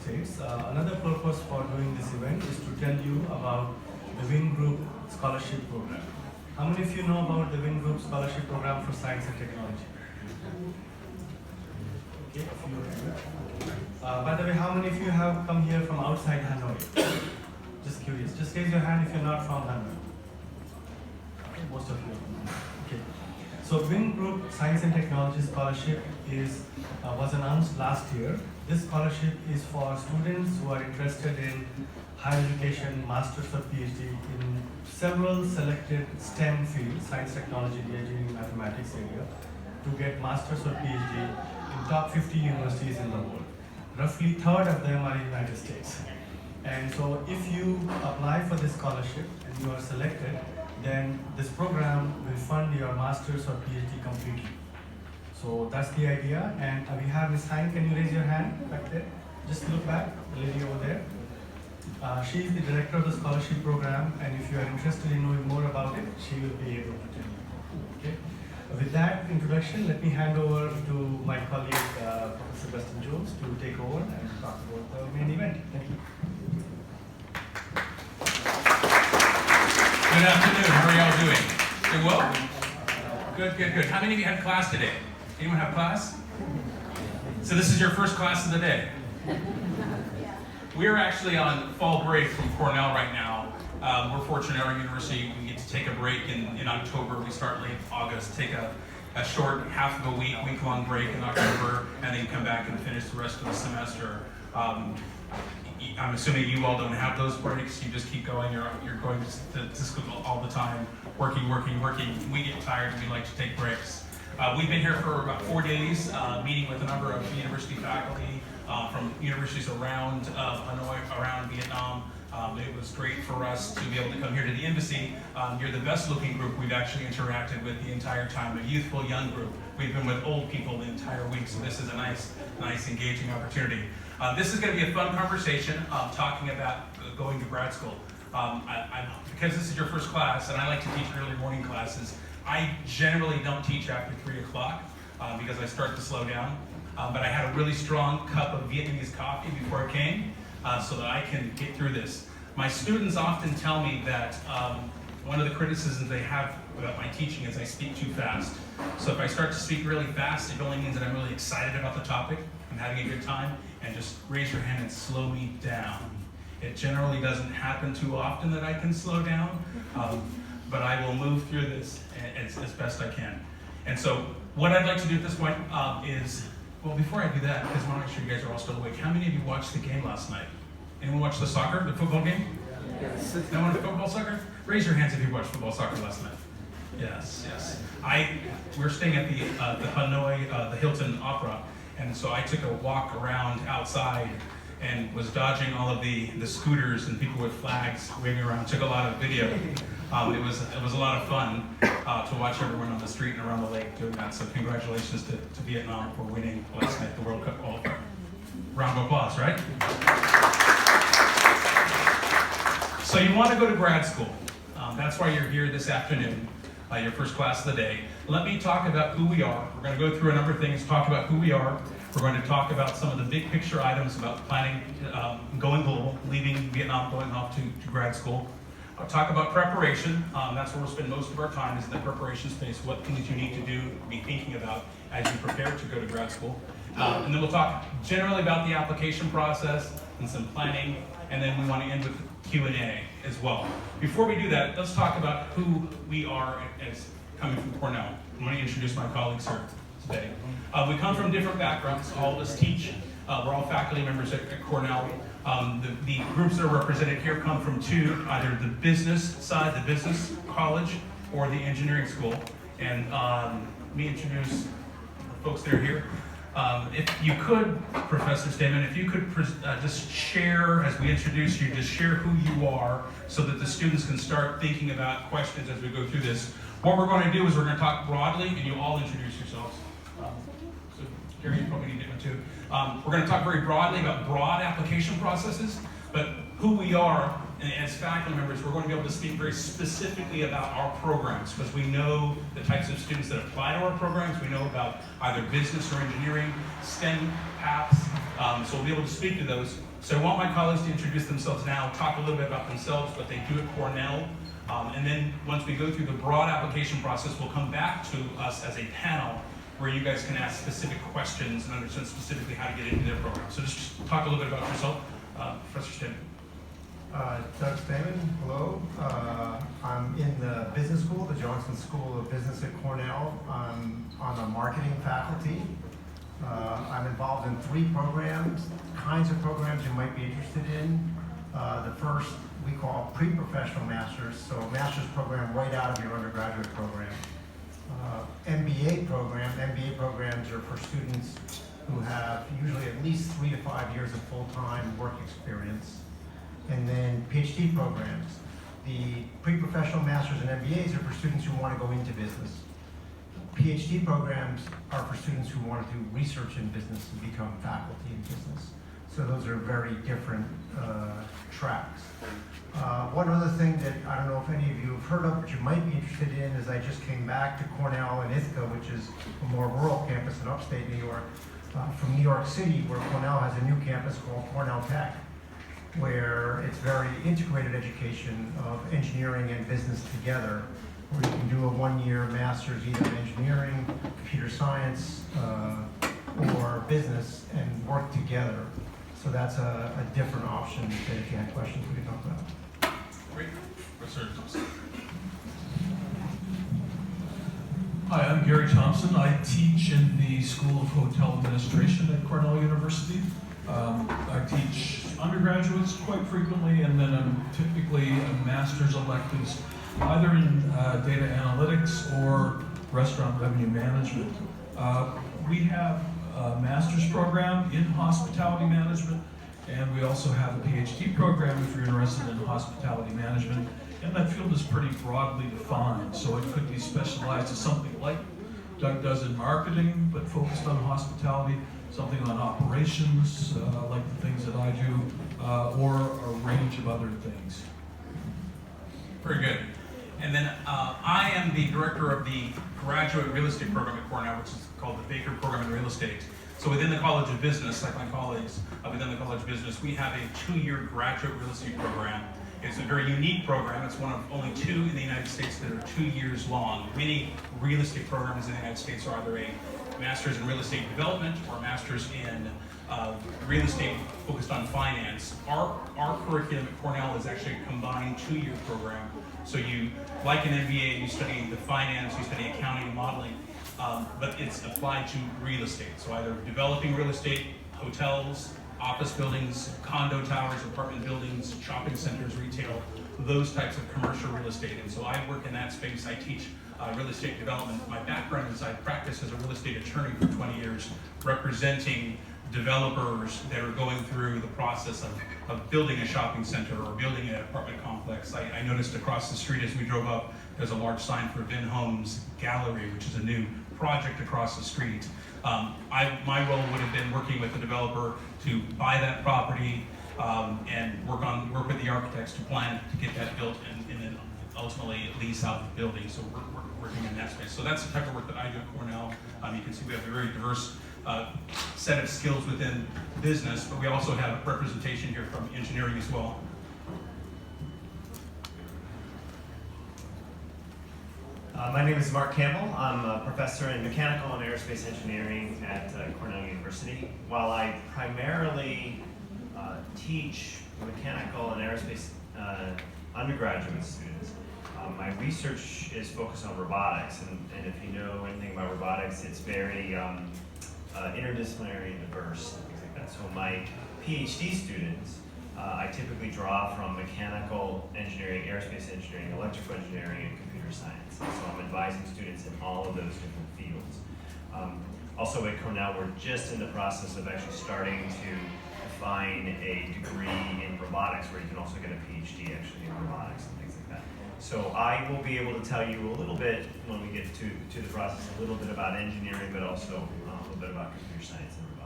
States. Another purpose for doing this event is to tell you about the Wing Group Scholarship Program. How many of you know about the Wing Group Scholarship Program for Science and Technology? Okay, a few of you. By the way, how many of you have come here from outside Hanoi? Just curious. Just raise your hand if you're not from Hanoi. Okay, most of you are from Hanoi. Okay. So Wing Group Science and Technology Scholarship was announced last year. This scholarship is for students who are interested in higher education, master's or PhD in several selected STEM fields, science, technology, engineering, mathematics area, to get master's or PhD in top 50 universities in the world. Roughly a third of them are in the United States. And so if you apply for this scholarship and you are selected, then this program will fund your master's or PhD completely. So that's the idea. And we have Ms. Hein. Can you raise your hand back there? Just look back, the lady over there. She is the director of the scholarship program, and if you are interested in knowing more about it, she will be able to tell you. Okay. With that introduction, let me hand over to my colleague, Professor Dustin Jones, to take over and talk about the main event. Thank you. Good afternoon. How are y'all doing? Doing well? Good. How many of you had class today? Anyone have class? So this is your first class of the day. We're actually on fall break from Cornell right now. We're fortunate at our university, we get to take a break in October. We start late August, take a short half of a week-long break in October, and then come back and finish the rest of the semester. I'm assuming you all don't have those breaks. You just keep going. You're going to school all the time, working. We get tired and we like to take breaks. We've been here for about 4 days, meeting with a number of university faculty from universities around Hanoi, around Vietnam. It was great for us to be able to come here to the embassy. You're the best looking group we've actually interacted with the entire time, a youthful young group. We've been with old people the entire week, so this is a nice engaging opportunity. This is going to be a fun conversation talking about going to grad school. Because this is your first class, and I like to teach early morning classes, I generally don't teach after 3 o'clock because I start to slow down. But I had a really strong cup of Vietnamese coffee before I came so that I can get through this. My students often tell me that one of the criticisms they have about my teaching is I speak too fast. So if I start to speak really fast, it only means that I'm really excited about the topic, I'm having a good time, and just raise your hand and slow me down. It generally doesn't happen too often that I can slow down, but I will move through this as best I can. And so what I'd like to do at this point is, well, before I do that, because I want to make sure you guys are all still awake, how many of you watched the game last night? Anyone watch the football game? Yes. No one football, soccer? Raise your hands if you watched football, soccer last night. Yes. We're staying at the Hanoi, the Hilton Opera, and so I took a walk around outside and was dodging all of the scooters and people with flags waving around. Took a lot of video. It was a lot of fun to watch everyone on the street and around the lake doing that. So congratulations to Vietnam for winning last night the World Cup qualifier. Round of applause, right? So you want to go to grad school. That's why you're here this afternoon, your first class of the day. Let me talk about who we are. We're going to go through a number of things, talk about who we are. We're going to talk about some of the big picture items about planning, going global, leaving Vietnam, going off to grad school. I'll talk about preparation. That's where we'll spend most of our time, is in the preparation space, what things you need to do, be thinking about as you prepare to go to grad school. And then we'll talk generally about the application process and some planning, and then we want to end with Q&A as well. Before we do that, let's talk about who we are as coming from Cornell. I'm going to introduce my colleagues here today. We come from different backgrounds. All of us teach. We're all faculty members at Cornell. The groups that are represented here come from either the business side, the business college, or the engineering school. And let me introduce the folks that are here. If you could, Professor Stamen, if you could just share, as we introduce you, just share who you are so that the students can start thinking about questions as we go through this. What we're going to do is we're going to talk broadly, and you all introduce yourselves. So Gary, you probably need it too. We're going to talk very broadly about broad application processes, but who we are, and as faculty members, we're going to be able to speak very specifically about our programs, because we know the types of students that apply to our programs. We know about either business or engineering, STEM paths, So we'll be able to speak to those. So I want my colleagues to introduce themselves now, talk a little bit about themselves, what they do at Cornell, and then once we go through the broad application process, we'll come back to us as a panel where you guys can ask specific questions and understand specifically how to get into their program. So just talk a little bit about yourself, Professor Stimmen. Doug Stamen, hello. I'm in the business school, the Johnson School of Business at Cornell. I'm on the marketing faculty. I'm involved in 3 programs, kinds of programs you might be interested in. The first we call pre-professional masters, so a master's program right out of your undergraduate program. MBA programs are for students who have usually at least 3 to 5 years of full-time work experience. And then PhD programs. The pre-professional masters and MBAs are for students who want to go into business. PhD programs are for students who want to do research in business and become faculty in business. So those are very different tracks. One other thing that I don't know if any of you have heard of, but you might be interested in, is I just came back to Cornell in Ithaca, which is a more rural campus in upstate New York, from New York City, where Cornell has a new campus called Cornell Tech, where it's very integrated education of engineering and business together, where you can do a 1-year master's either in engineering, computer science, or business and work together. So that's a different option that if you had questions, we could talk about. Great. Professor Thompson. Hi, I'm Gary Thompson. I teach in the School of Hotel Administration at Cornell University. I teach undergraduates quite frequently, and then I'm typically a master's electives either in data analytics or restaurant revenue management. We have a master's program in hospitality management, and we also have a PhD program if you're interested in hospitality management. And that field is pretty broadly defined, so it could be specialized as something like Doug does in marketing, but focused on hospitality, something on operations, like the things that I do, or a range of other things. Very good. And then I am the director of the graduate real estate program at Cornell, which is called the Baker Program in Real Estate. So within the College of Business, like my colleagues within the College of Business, we have a 2-year graduate real estate program. It's a very unique program. It's one of only 2 in the United States that are 2 years long. Many real estate programs in the United States are either a master's in real estate development or a master's in real estate focused on finance. Our curriculum at Cornell is actually a combined 2-year program. So you, like an MBA, you study the finance, you study accounting and modeling, but it's applied to real estate. So either developing real estate, hotels, office buildings, condo towers, apartment buildings, shopping centers, retail, those types of commercial real estate. And so I work in that space. I teach real estate development. My background is I practiced as a real estate attorney for 20 years, representing developers that are going through the process of building a shopping center or building an apartment complex. I noticed across the street as we drove up, there's a large sign for Vin Homes Gallery, which is a new project across the street. My role would have been working with the developer to buy that property and work with the architects to plan to get that built and then ultimately lease out the building. So we're working in that space. So that's the type of work that I do at Cornell. You can see we have a very diverse set of skills within business, but we also have representation here from engineering as well. My name is Mark Campbell. I'm a professor in mechanical and aerospace engineering at Cornell University. While I primarily teach mechanical and aerospace undergraduate students, my research is focused on robotics. And if you know anything about robotics, it's very interdisciplinary and diverse and things like that. So my PhD students, I typically draw from mechanical engineering, aerospace engineering, electrical engineering, and computer science. And so I'm advising students in all of those different fields. Also at Cornell, we're just in the process of actually starting to define a degree in robotics where you can also get a PhD actually in robotics and things like that. So I will be able to tell you a little bit when we get to the process, a little bit about engineering, but also a little bit about computer science and